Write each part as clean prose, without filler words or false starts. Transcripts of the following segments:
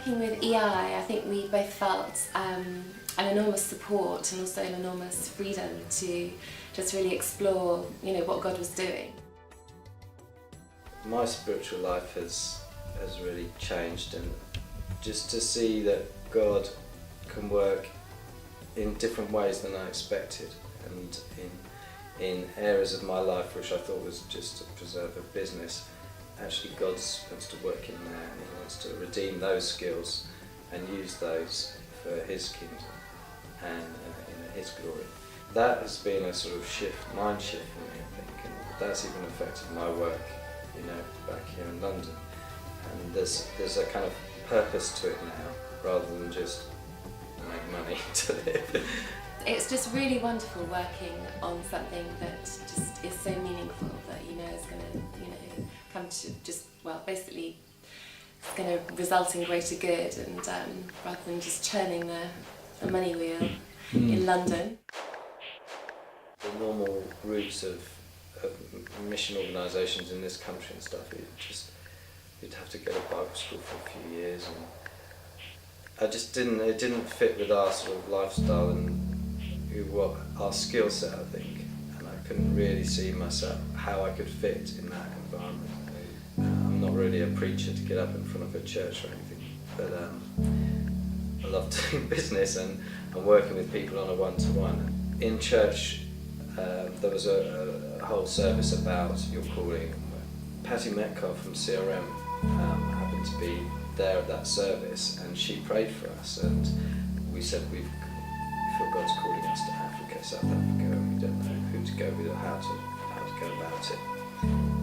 Working with EI, I think we both felt an enormous support and also an enormous freedom to just really explore, what God was doing. My spiritual life has really changed, and just to see that God can work in different ways than I expected, and in areas of my life which I thought was just to preserve a business, actually God wants to work in there, and He wants to redeem those skills and use those for His kingdom and His glory. That has been a sort of mind shift for me, I think, and that's even affected my work, back here in London. And there's a kind of purpose to it now, rather than just make money to live. It's just really wonderful working on something that just is so meaningful that is going to come to basically it's going to result in greater good, and rather than just churning the money wheel in London. The normal routes of mission organisations in this country and stuff, you'd have to go to Bible school for a few years, and it didn't fit with our sort of lifestyle and what our skill set, I think, and I couldn't really see myself how I could fit in that environment. I'm not really a preacher to get up in front of a church or anything, but I love doing business and working with people on a one-to-one. In church, there was a whole service about your calling. Patty Metcalf from CRM happened to be there at that service, and she prayed for us, and we said we feel God's calling us to Africa, South Africa, and we don't know who to go with or how to go about it.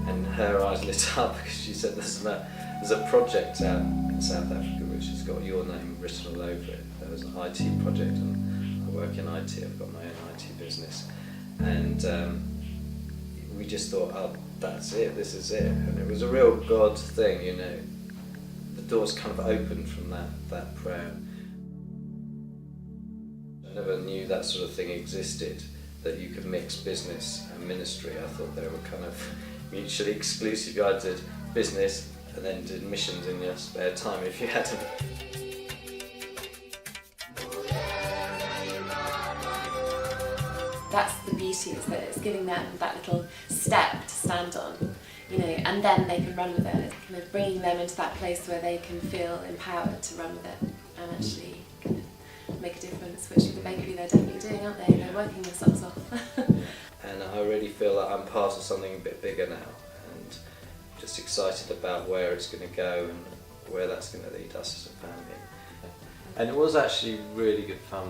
And her eyes lit up because she said there's a project out in South Africa which has got your name written all over it. There was an IT project, and I work in IT, I've got my own IT business. And we just thought, oh, that's it, this is it. And it was a real God thing, The doors kind of opened from that prayer. I never knew that sort of thing existed, that you could mix business and ministry. I thought they were kind of mutually exclusive. You either did business and then did missions in your spare time if you had to. That's the beauty, is that it's giving them that little step to stand on, and then they can run with it. It's kind of bringing them into that place where they can feel empowered to run with it and actually kind of make a difference, which in the bakery they're definitely doing, aren't they? They're working their socks off. And I really feel like I'm part of something a bit bigger now, and just excited about where it's going to go and where that's going to lead us as a family. And it was actually really good fun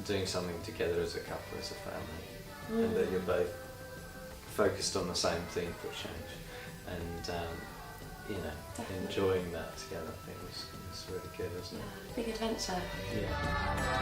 doing something together as a couple, as a family, and that you're both focused on the same thing for change, and enjoying that together. I think it was really good, wasn't it? Big adventure. Yeah.